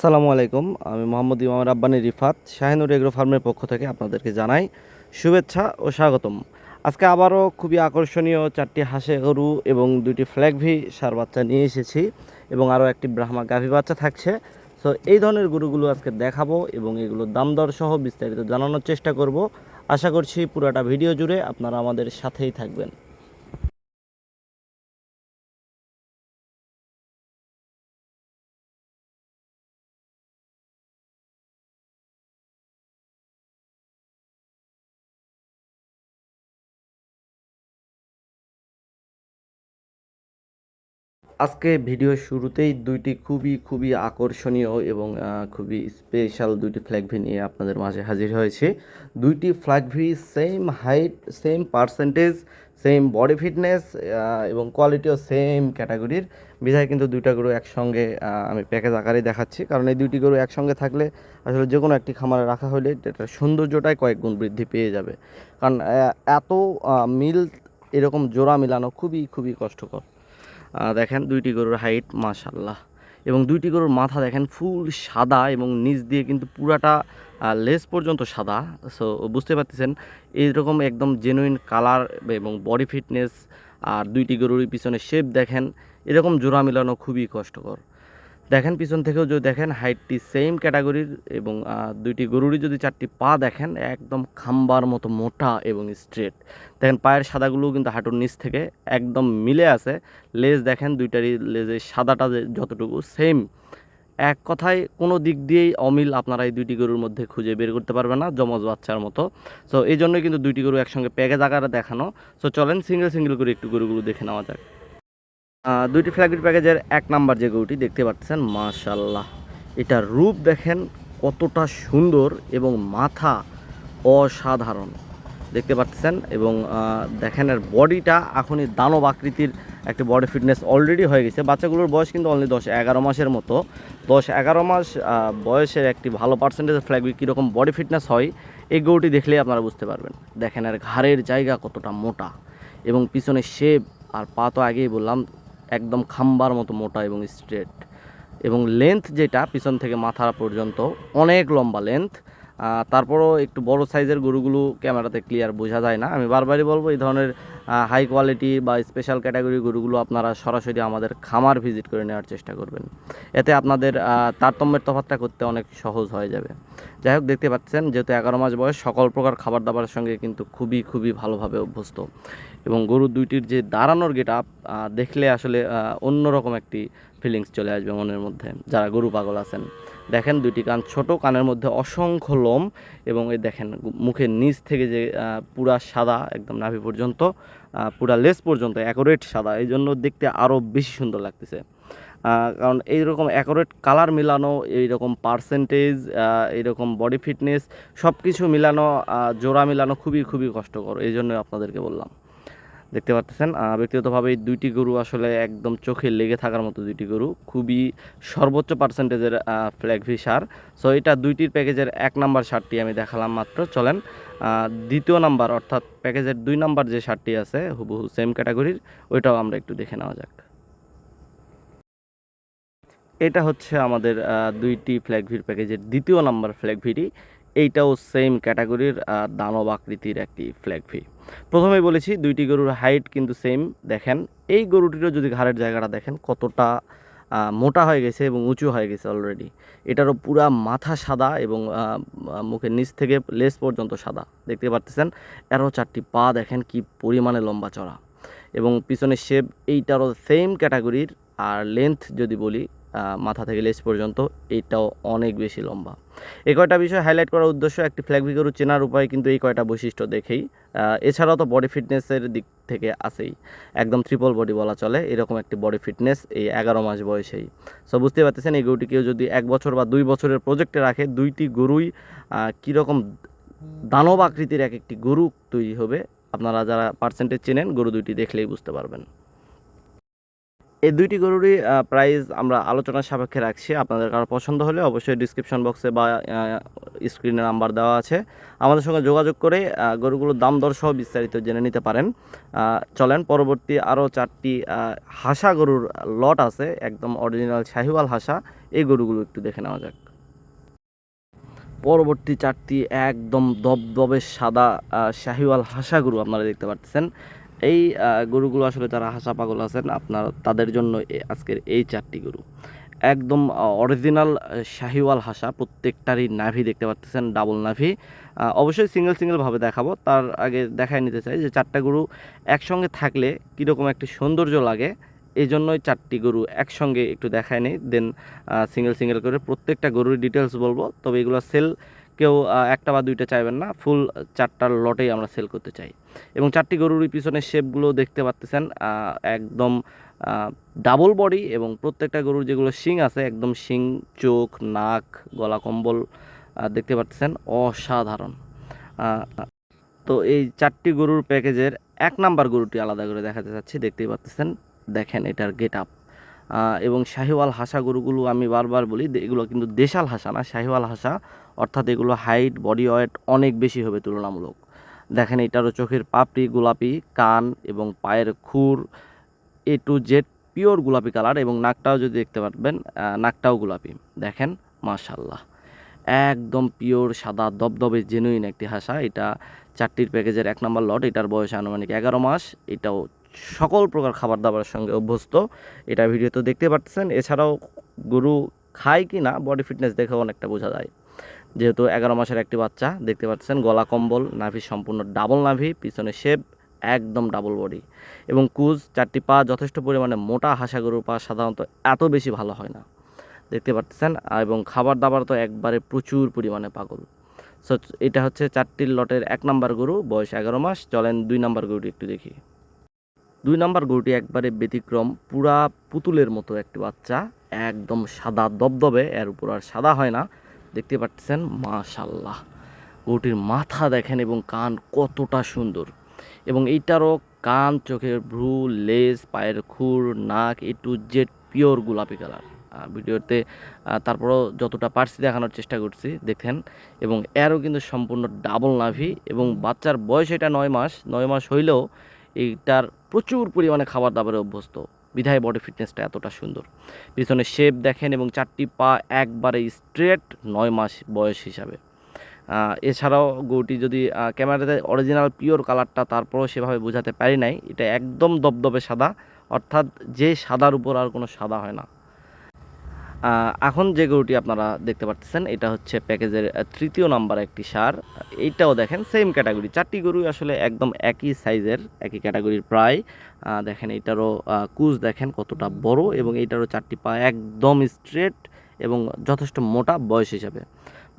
আসসালামু আলাইকুম। আমি মোহাম্মদ ইমাম রাব্বানী রিফাত শাহিনুর এগ্রো ফার্মের পক্ষ থেকে আপনাদেরকে জানাই শুভেচ্ছা ও স্বাগতম। আজকে আবারও খুবই আকর্ষণীয় 4টি হাঁসে গরু এবং 2টি ফ্ল্যাগভি ষাঁড় বাচ্চা নিয়ে এসেছি এবং আরও একটি ব্রাহ্মা গাভী বাচ্চা থাকছে। সো এই ধরনের গরুগুলো আজকে দেখাবো এবং এগুলোর দাম দর সহ বিস্তারিত জানানোর চেষ্টা করব। আশা করছি পুরোটা ভিডিও জুড়ে আপনারা আমাদের সাথেই থাকবেন। আজকে ভিডিওর শুরুতেই দুইটি খুবই আকর্ষণীয় এবং খুবই স্পেশাল দুইটি ফ্ল্যাগভি নিয়ে আপনাদের মাঝে হাজির হয়েছে। দুইটি ফ্ল্যাগভি same height, same percentage, same body fitness এবং কোয়ালিটিও সেম ক্যাটাগরির। বিধায় কিন্তু দুইটা গরু একসঙ্গে আমি প্যাকেজ আকারে দেখাচ্ছি, কারণ এই দুইটি গরু একসঙ্গে থাকলে আসলে যে কোনো একটি খামারে রাখা হলে এটার সৌন্দর্যটাই কয়েক গুণ বৃদ্ধি পেয়ে যাবে। কারণ এত মিল এরকম জোড়া মিলানো খুবই কষ্টকর। দেখেন দুইটি গরুর হাইট মাশাল্লাহ, এবং দুইটি গরুর মাথা দেখেন ফুল সাদা এবং নিচ দিয়ে কিন্তু পুরাটা লেজ পর্যন্ত সাদা। সো বুঝতে পারতেছেন এইরকম একদম জেনুইন কালার এবং বডি ফিটনেস। আর দুইটি গরুরই পিছনে শেপ দেখেন, এরকম জোড়া মেলানো খুবই কষ্টকর। দেখেন পিছন থেকেও যদি দেখেন হাইটটি সেম ক্যাটাগরির, এবং দুইটি গরুরই যদি 4টি পা দেখেন একদম খাম্বার মতো মোটা এবং স্ট্রেট। দেখেন পায়ের সাদাগুলোও কিন্তু হাঁটুর নিচ থেকে একদম মিলে আছে। লেজ দেখেন দুইটারই লেজের সাদাটা যতটুকু সেম, এক কথায় কোনো দিক দিয়েই অমিল আপনারা এই দুইটি গরুর মধ্যে খুঁজে বের করতে পারবেন না, যমজ বাচ্চার মতো। সো এই জন্যই কিন্তু দুইটি গরু একসঙ্গে প্যাকেজ আকারে দেখানো। সো চলেন সিঙ্গেল করে একটু গরুগুলো দেখে নেওয়া যাক। দুইটি ফ্ল্যাগশিপ প্যাকেজের 1 নাম্বার যে গরুটি দেখতে পাচ্ছেন মাশাল্লাহ, এটার রূপ দেখেন কতটা সুন্দর এবং মাথা অসাধারণ দেখতে পাচ্ছেন। এবং দেখেন এর বডিটা এখনই দানব আকৃতির একটা বডি ফিটনেস অলরেডি হয়ে গেছে। বাচ্চাগুলোর বয়স কিন্তু অনলি 10-11 মাসের মতো। 10-11 মাস বয়সের একটি ভালো পার্সেন্টেজের ফ্ল্যাগবি কীরকম বডি ফিটনেস হয় এই গরুটি দেখলেই আপনারা বুঝতে পারবেন। দেখেন এর ঘাড়ের জায়গা কতটা মোটা এবং পিছনে শেপ, আর পা তো আগেই বললাম একদম খাম্বার মতো মোটা এবং স্ট্রেট। এবং লেন্থ যেটা পিছন থেকে মাথা পর্যন্ত অনেক লম্বা লেন্থ। তারপরও একটু বড় সাইজের গরুগুলো ক্যামেরাতে ক্লিয়ার বোঝা যায় না। আমি বারবারই বলবো এই ধরনের হাই কোয়ালিটি বা স্পেশাল ক্যাটাগরি গরুগুলো আপনারা সরাসরি আমাদের খামার ভিজিট করে নেওয়ার চেষ্টা করবেন। এতে আপনাদের তারতম্যের তফাৎটা করতে অনেক সহজ হয়ে যাবে। যাই হোক দেখতে পাচ্ছেন যেহেতু 11 মাস বয়স, সকল প্রকার খাবার দাবারের সঙ্গে কিন্তু খুবই ভালোভাবে অভ্যস্ত। এবং গরু দুইটির যে দাঁড়ানোর গেট আপ দেখলে আসলে অন্যরকম একটি ফিলিংস চলে আসবে মনের মধ্যে যারা গরু পাগল আছেন। দেখেন দুইটি কান ছোট, কানের মধ্যে অসংখ্য লোম, এবং এই দেখেন মুখের নিচ থেকে যে পুরা সাদা একদম নাভি পর্যন্ত, পুরা লেজ পর্যন্ত অ্যাকুরেট সাদা, এই জন্য দেখতে আরও বেশি সুন্দর লাগতেছে। কারণ এইরকম অ্যাকুরেট কালার মিলানো, এইরকম পার্সেন্টেজ, এইরকম বডি ফিটনেস সব কিছু মিলানো, জোড়া মিলানো খুবই কষ্টকর। এই জন্য আপনাদেরকে বললাম। দেখতে পাচ্ছেন ব্যক্তিগতভাবে এই দুইটি গরু আসলে একদম চোখে লেগে থাকার মতো দুইটি গরু, খুবই সর্বোচ্চ পার্সেন্টেজের ফ্ল্যাগভি সার। সো এটা দুইটির প্যাকেজের 1 নাম্বার সারটি আমি দেখালাম মাত্র। চলেন দ্বিতীয় নাম্বার অর্থাৎ প্যাকেজের 2 নাম্বার যে সারটি আছে হুবহু সেম ক্যাটাগরির, ওইটাও আমরা একটু দেখে নেওয়া যাক। এটা হচ্ছে আমাদের দুইটি ফ্ল্যাগভির প্যাকেজের দ্বিতীয় নাম্বার ফ্ল্যাগভিটি। এইটাও সেম ক্যাটাগরির দানব আকৃতির একটি ফ্ল্যাগভি। প্রথমেই বলেছি দুইটি গরুর হাইট কিন্তু সেম। দেখেন এই গরুটিরও যদি ঘাড়ের জায়গাটা দেখেন কতটা মোটা হয়ে গেছে এবং উঁচু হয়ে গেছে অলরেডি। এটারও পুরা মাথা সাদা এবং মুখের নিচ থেকে লেজ পর্যন্ত সাদা দেখতে পারতেছেন। এরও 4টি পা দেখেন কি পরিমাণে লম্বা চড়া, এবং পিছনের শেপ এইটারও সেম ক্যাটাগরির। আর লেন্থ যদি বলি মাথা থেকে লেজ পর্যন্ত, এইটাও অনেক বেশি লম্বা। এই কয়টা বিষয় হাইলাইট করার উদ্দেশ্য একটি ফ্ল্যাগভি গরু চেনার উপায় কিন্তু এই কয়টা বৈশিষ্ট্য দেখেই। এছাড়াও তো বডি ফিটনেসের দিক থেকে আছেই, একদম ট্রিপল বডি বলা চলে এরকম একটি বডি ফিটনেস এই 11 মাস বয়সেই। সো বুঝতে পারতেছেন এই গরুটি কেউ যদি 1 বছর বা 2 বছরের প্রজেক্টে রাখে, দুইটি গরুই কীরকম দানব আকৃতির এক একটি গরু তৈরি হবে। আপনারা যারা পার্সেন্টেজ চেনেন গরু দুইটি দেখলেই বুঝতে পারবেন। এই দুইটি গরুরই প্রাইস আমরা আলোচনার সাপেক্ষে রাখছি। আপনাদের কারো পছন্দ হলে অবশ্যই ডিসক্রিপশন বক্সে বা স্ক্রিনে নাম্বার দেওয়া আছে, আমাদের সঙ্গে যোগাযোগ করে গরুগুলোর দাম দর সহ বিস্তারিত জেনে নিতে পারেন। চলেন পরবর্তী আরও 4টি হাসা গরুর লট আছে, একদম অরিজিনাল শাহিওয়াল হাসা, এই গরুগুলো একটু দেখে নেওয়া যাক। পরবর্তী 4টি একদম দবদবে সাদা শাহিওয়াল হাসা গরু আপনারা দেখতে পাচ্ছেন। এই গরুগুলো আসলে যারা হাসা পাগল আছেন আপনার তাদের জন্য আজকের এই 4টি গরু একদম অরিজিনাল শাহিওয়াল হাসা। প্রত্যেকটারই নাভি দেখতে পাচ্ছেন ডাবল নাভি। অবশ্যই সিঙ্গেলভাবে দেখাবো, তার আগে দেখায় নিতে চাই যে 4টা গরু একসঙ্গে থাকলে কীরকম একটি সৌন্দর্য লাগে, এই জন্যই 4টি গরু একসঙ্গে একটু দেখায় নেই, দেন সিঙ্গেল করে প্রত্যেকটা গরুর ডিটেলস বলবো। তবে এগুলো সেল কেউ একটা বা দুইটা চাইবেন না, ফুল 4টার লটেই আমরা সেল করতে চাই। এবং 4টি গরুর পিছনের শেপগুলো দেখতে পাচ্ছেন একদম ডাবল বডি, এবং প্রত্যেকটা গরুর যেগুলো শিং আছে একদম শিং, চোখ, নাক, গলা কম্বল দেখতে পাচ্ছেন অসাধারণ। তো এই 4টি গরুর প্যাকেজের 1 নাম্বার গরুটি আলাদা করে দেখাতে চাচ্ছি, দেখতেই পাচ্ছেন, দেখেন এটার গেট আপ। এবং শাহিওয়াল হাসা গরুগুলো আমি বারবার বলি এগুলো কিন্তু দেশাল হাসা না, শাহিওয়াল হাসা, অর্থাৎ এগুলো হাইট বডি ওয়েট অনেক বেশি হবে তুলনামূলক। দেখেন এটারও চোখের পাপড়ি গোলাপি, কান এবং পায়ের খুর A to Z পিওর গোলাপি কালার, এবং নাকটাও যদি দেখতে পারবেন নাকটাও গোলাপি। দেখেন মাশাল্লাহ, একদম পিওর সাদা দবদবে জেনুইন একটি হাসা। এটা 4টির প্যাকেজের 1 নাম্বার লট। এটার বয়স আনুমানিক 11 মাস। এটাও সকল প্রকার খাবার দাবারের সঙ্গে অভ্যস্ত, এটা ভিডিওতে দেখতে পাচ্ছেন। এছাড়াও গরু খায় কি না বডি ফিটনেস দেখে অনেকটা বোঝা যায়, যেহেতু 11 মাসের একটি বাচ্চা। দেখতে পাচ্ছেন গলা কম্বল, নাভি সম্পূর্ণ ডাবল নাভি, পিছনে শেপ একদম ডাবল বডি, এবং কুজ 4টি পা যথেষ্ট পরিমাণে মোটা। হাসা গরুর পা সাধারণত এত বেশি ভালো হয় না, দেখতে পাচ্ছেন। এবং খাবার দাবার তো একবারে প্রচুর পরিমাণে পাগল। সো এটা হচ্ছে 4টির লটের 1 নাম্বার গরু, বয়স 11 মাস। চলেন 2 নাম্বার গরুটি একটু দেখি। 2 নাম্বার গরুটি একবারে ব্যতিক্রম, পুরা পুতুলের মতো একটি বাচ্চা, একদম সাদা দবদবে, এর উপর আর সাদা হয় না। দেখতে পাচ্ছেন মাশাল্লাহ, গরুটির মাথা দেখেন এবং কান কতটা সুন্দর, এবং এইটারও কান, চোখের ভ্রু, লেজ, পায়ের খুর, নাক A to Z পিওর গোলাপি কালার। ভিডিওতে তারপরও যতটা পারছি দেখানোর চেষ্টা করছি দেখেন। এবং এরও কিন্তু সম্পূর্ণ ডাবল নাভি, এবং বাচ্চার বয়স এটা 9 মাস হইলেও এইটার প্রচুর পরিমাণে খাবার দাবারে অভ্যস্ত, বিধায় বডি ফিটনেসটা এতটা সুন্দর। পিছনে শেপ দেখেন, এবং 4টি পা একবারে স্ট্রেট 9 মাস বয়স হিসাবে। এছাড়াও গরুটি যদি ক্যামেরাতে অরিজিনাল পিওর কালারটা তারপরেও সেভাবে বোঝাতে পারি নাই, এটা একদম দবদবে সাদা, অর্থাৎ যে সাদার উপর আর কোনো সাদা হয় না। এখন যে গরুটি আপনারা দেখতে পাচ্ছেন এটা হচ্ছে প্যাকেজের 3য় নাম্বার একটি সার। এইটাও দেখেন সেম ক্যাটাগরি, 4টি গরুই আসলে একদম একই সাইজের, একই ক্যাটাগরির প্রায়। দেখেন এইটারও কুজ দেখেন কতটা বড়, এবং এইটারও 4টি পা একদম স্ট্রেট এবং যথেষ্ট মোটা বয়স হিসাবে।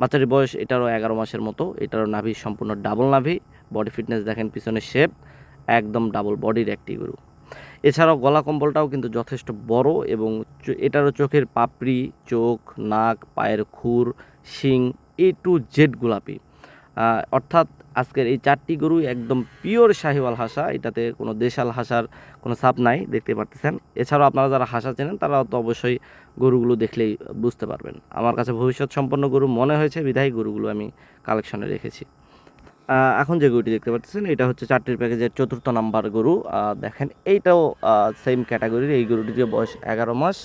বাচ্চাটির বয়স এটারও 11 মাসের মতো। এটারও নাভি সম্পূর্ণ ডাবল নাভি, বডি ফিটনেস দেখেন, পিছনে শেপ একদম ডাবল বডির একটি গরু। এছাড়াও গলা কম্বলটাও কিন্তু যথেষ্ট বড়, এবং এটারও চোখের পাপড়ি, চোখ, নাক, পায়ের খুর, শিং A to Z গোলাপি। অর্থাৎ আজকের এই 4টি গরু একদম পিওর শাহিওয়াল হাসা, এটাতে কোনো দেশাল হাসার কোনো ছাপ নাই, দেখতে পাচ্ছেন। এছাড়াও আপনারা যারা হাসা চেনেন তারা তো অবশ্যই গরুগুলো দেখলেই বুঝতে পারবেন। আমার কাছে ভবিষ্যৎ সম্পন্ন গরু মনে হয়েছে, বিধায়ী গরুগুলো আমি কালেকশনে রেখেছি। এখন যে গরুটি দেখতে পাচ্ছেন এটা হচ্ছে 4টির প্যাকেজের 4র্থ নাম্বার গরু। দেখেন এইটাও সেম ক্যাটাগরির, এই গরুটির বয়স 11 মাস।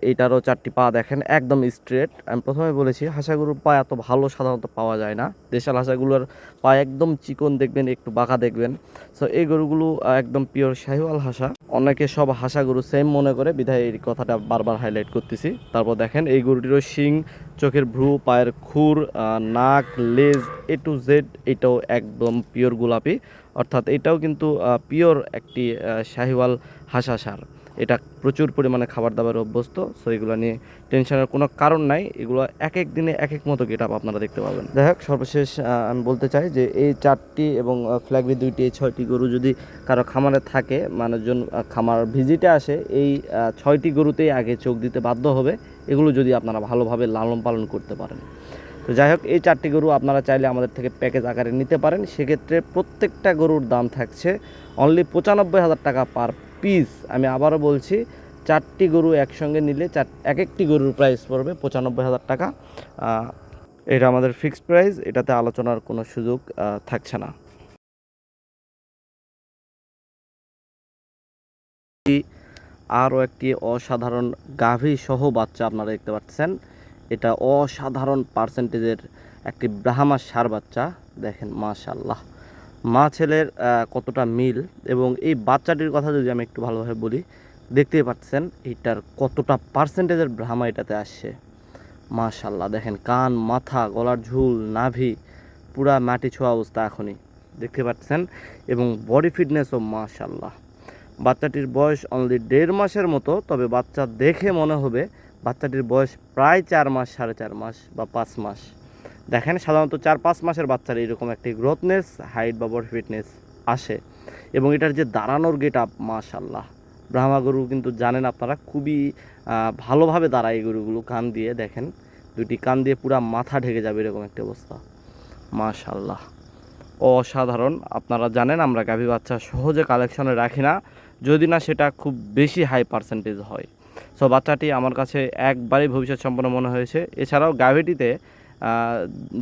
এইটারও 4টি পা দেখেন একদম স্ট্রেট। আমি প্রথমে বলেছি হাসা গরুর পা এত ভালো সাধারণত পাওয়া যায় না, দেশাল হাসাগুলোর পা একদম চিকন দেখবেন, একটু বাঁকা দেখবেন। সো এই গরুগুলো একদম পিওর শাহিওয়াল হাসা। অনেকে সব হাসা গরু সেম মনে করে, বিধায় এই কথাটা বারবার হাইলাইট করতেছি। তারপর দেখেন এই গরুটিরও শিং, চোখের ভ্রু, পায়ের খুর, নাক, লেজ A to Z এটাও একদম পিওর গোলাপি, অর্থাৎ এটাও কিন্তু পিওর একটি শাহিওয়াল হাসা সার। এটা প্রচুর পরিমাণে খাবার দাবার অভ্যস্ত, সো এগুলো নিয়ে টেনশনের কোনো কারণ নাই। এগুলো এক এক দিনে এক এক মতো গেট আপ আপনারা দেখতে পাবেন। যাই হোক, সর্বশেষ আমি বলতে চাই যে এই 4টি এবং ফ্ল্যাগবি 2টি, এই 6টি গরু যদি কারো খামারে থাকে, মানুষজন খামার ভিজিটে আসে, এই 6টি গরুতেই আগে চোখ দিতে বাধ্য হবে, এগুলো যদি আপনারা ভালোভাবে লালন পালন করতে পারেন। তো যাই হোক, এই 4টি গরু আপনারা চাইলে আমাদের থেকে প্যাকেজ আকারে নিতে পারেন। সেক্ষেত্রে প্রত্যেকটা গরুর দাম থাকছে অনলি 95,000 টাকা পার পিস। আমি আবারও বলছি, 4টি গরু একসঙ্গে নিলে এক একটি গরুর প্রাইস পড়বে 95,000 টাকা। এটা আমাদের ফিক্সড প্রাইস, এটাতে আলোচনার কোনো সুযোগ থাকছে না। আরও একটি অসাধারণ গাভী সহ বাচ্চা আপনারা দেখতে পাচ্ছেন। এটা অসাধারণ পার্সেন্টেজের একটি ব্রাহ্মা ষাঁড় বাচ্চা। দেখেন মাশাআল্লাহ, মা ছেলের কতটা মিল। এবং এই বাচ্চাটির কথা যদি আমি একটু ভালোভাবে বলি, দেখতেই পাচ্ছেন এইটার কতটা পার্সেন্টেজের ব্রাহ্মা এটাতে আসছে। মাশাআল্লাহ দেখেন, কান, মাথা, গলার ঝুল, নাভি পুরা মাটি ছোঁয়া অবস্থা এখনই দেখতে পাচ্ছেন। এবং বডি ফিটনেসও মাশাআল্লাহ। বাচ্চাটির বয়স অনলি 1.5 মাসের মতো, তবে বাচ্চা দেখে মনে হবে বাচ্চাটির বয়স প্রায় 4 মাস, 4.5 মাস বা 5 মাস। দেখেন সাধারণত 4-5 মাসের বাচ্চার এইরকম একটি গ্রোথনেস, হাইট বা বডি ফিটনেস আসে। এবং এটার যে দাঁড়ানোর গেট আপ মাশাআল্লাহ, ব্রাহ্মা গরু কিন্তু জানেন আপনারা খুবই ভালোভাবে দাঁড়ায় এই গরুগুলো। কান দিয়ে দেখেন, দুটি কান দিয়ে পুরা মাথা ঢেকে যাবে এরকম একটি অবস্থা। মাশাআল্লাহ অসাধারণ। আপনারা জানেন আমরা গাভী বাচ্চা সহজে কালেকশনে রাখি না, যদি না সেটা খুব বেশি হাই পার্সেন্টেজ হয়। সো বাচ্চাটি আমার কাছে একবারেই ভবিষ্যৎ সম্পন্ন মনে হয়েছে। এছাড়াও গাভীটিতে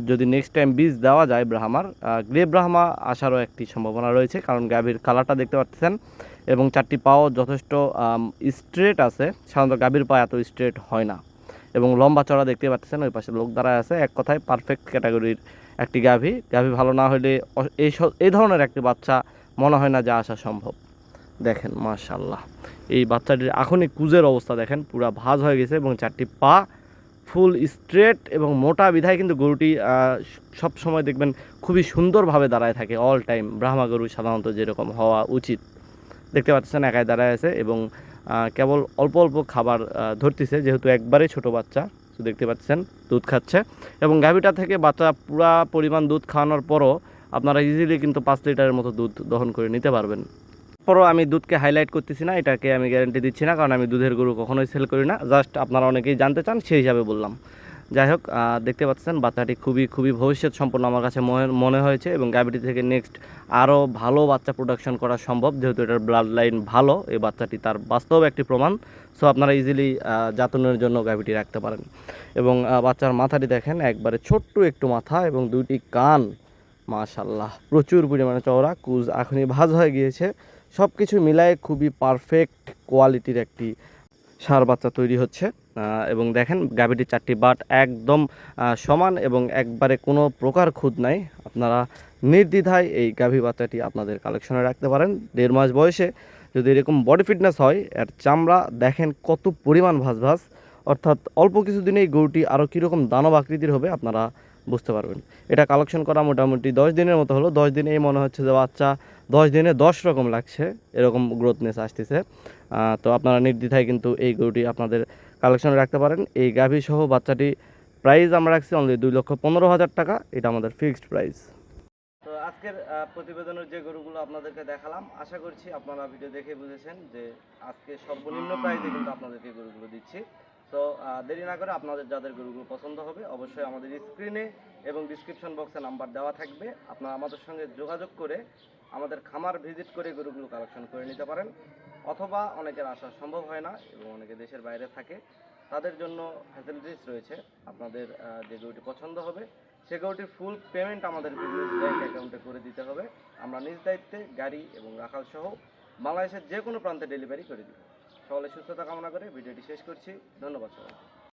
যদি নেক্সট টাইম বীজ দেওয়া যায় ব্রাহ্মার, গ্রে ব্রাহ্মা আসারও একটি সম্ভাবনা রয়েছে, কারণ গাভীর কালারটা দেখতে পাচ্ছেন এবং 4টি পাও যথেষ্ট স্ট্রেট আছে। সাধারণত গাভীর পা এত স্ট্রেট হয় না এবং লম্বা চড়া দেখতে পাচ্ছেন। ওই পাশে লোক দাঁড়ায় আছে। এক কথায় পারফেক্ট ক্যাটাগরির একটি গাভী ভালো না হলে এই ধরনের একটি বাচ্চা মনে হয় না যে আসা সম্ভব। দেখেন মাশাআল্লাহ, এই বাচ্চাটির এখনই কুজের অবস্থা দেখেন, পুরা ভাঁজ হয়ে গেছে এবং 4টি পা ফুল স্ট্রেট এবং মোটা বিধায় কিন্তু গরুটি সব সময় দেখবেন খুবই সুন্দরভাবে দাঁড়ায় থাকে অল টাইম। ব্রাহ্মা গরু সাধারণত যেরকম হওয়া উচিত। দেখতে পাচ্ছেন একাই দাঁড়ায় আছে এবং কেবল অল্প অল্প খাবার ধরতেছে, যেহেতু একবারে ছোট বাচ্চা। তো দেখতে পাচ্ছেন দুধ খাচ্ছে এবং গাভীটা থেকে বাচ্চা পুরা পরিমাণ দুধ খাওয়ানোর পরও আপনারা ইজিলি কিন্তু 5 লিটারের মতো দুধ দহন করে নিতে পারবেন। পরও আমি দুধকে হাইলাইট করতেছি না, এটাকে আমি গ্যারান্টি দিচ্ছি না, কারণ আমি দুধের গরু কখনোই সেল করি না। জাস্ট আপনারা অনেকেই জানতে চান সেই হিসাবে বললাম। যাই হোক, দেখতে পাচ্ছেন বাচ্চাটি খুবই ভবিষ্যৎ সম্পন্ন আমার কাছে মনে হয়েছে এবং গাভীটি থেকে নেক্সট আরও ভালো বাচ্চা প্রোডাকশন করা সম্ভব, যেহেতু এটার ব্লাড লাইন ভালো। এই বাচ্চাটি তার বাস্তব একটি প্রমাণ। সো আপনারা ইজিলি জাতনের জন্য গাভীটি রাখতে পারেন। এবং বাচ্চার মাথাটি দেখেন, একবারে ছোট্ট একটু মাথা এবং 2টি কান মাশাআল্লাহ প্রচুর পরিমাণে চওড়া। কুজ এখনই ভাঁজ হয়ে গিয়েছে। সব কিছু মিলায়ে খুবই পারফেক্ট কোয়ালিটির একটি ষাঁড় বাচ্চা তৈরি হচ্ছে। এবং দেখেন গাভীটির 4টি বাট একদম সমান এবং একবারে কোনো প্রকার খুঁত নাই। আপনারা নির্দ্বিধায় এই গাভী বাচ্চাটি আপনাদের কালেকশনে রাখতে পারেন। 1.5 মাস বয়সে যদি এরকম বডি ফিটনেস হয়, এর চামড়া দেখেন কত পরিমাণ ভাঁজ, অর্থাৎ অল্প কিছু দিনেই গরুটি আরও কীরকম দানব আকৃতির হবে আপনারা বুঝতে পারবেন। এটা কালেকশন করা মোটামুটি 10 দিনের মতো হলো। 10 দিনেই মনে হচ্ছে যে বাচ্চা 10 দিনে 10 রকম লাগছে, এরকম গ্রোথনেস আসতেছে। তো আপনারা নির্দ্বিধায় কিন্তু এই গরুটি আপনাদের কালেকশনে রাখতে পারেন। এই গাভী সহ বাচ্চাটি প্রাইস আমরা রাখছি অনলি 2,15,000 টাকা। এটা আমাদের ফিক্সড প্রাইস। তো আজকের প্রতিবেদনের যে গরুগুলো আপনাদেরকে দেখালাম, আশা করছি আপনারা ভিডিও দেখে বুঝেছেন যে আজকে সর্বনিম্ন প্রাইসে কিন্তু আপনাদেরকে গরুগুলো দিচ্ছি। তো দেরি না করে আপনাদের যাদের গরুগুলো পছন্দ হবে অবশ্যই আমাদের স্ক্রিনে এবং ডিসক্রিপশন বক্সে নাম্বার দেওয়া থাকবে। আপনারা আমাদের সঙ্গে যোগাযোগ করে আমাদের খামার ভিজিট করে গরুগুলো কালেকশন করে নিতে পারেন। অথবা অনেকের আসা সম্ভব হয় না এবং অনেকে দেশের বাইরে থাকে, তাদের জন্য ফ্যাসিলিটিস রয়েছে। আপনাদের যে গরুটি পছন্দ হবে সে গরুটির ফুল পেমেন্ট আমাদের বিজনেস ব্যাংক অ্যাকাউন্টে করে দিতে হবে। আমরা নিজ দায়িত্বে গাড়ি এবং রাখাল সহ বাংলাদেশের যে কোনো প্রান্তে ডেলিভারি করে দিব। সকলে সুস্থতা কামনা করে ভিডিওটি শেষ করছি। ধন্যবাদ সবাই।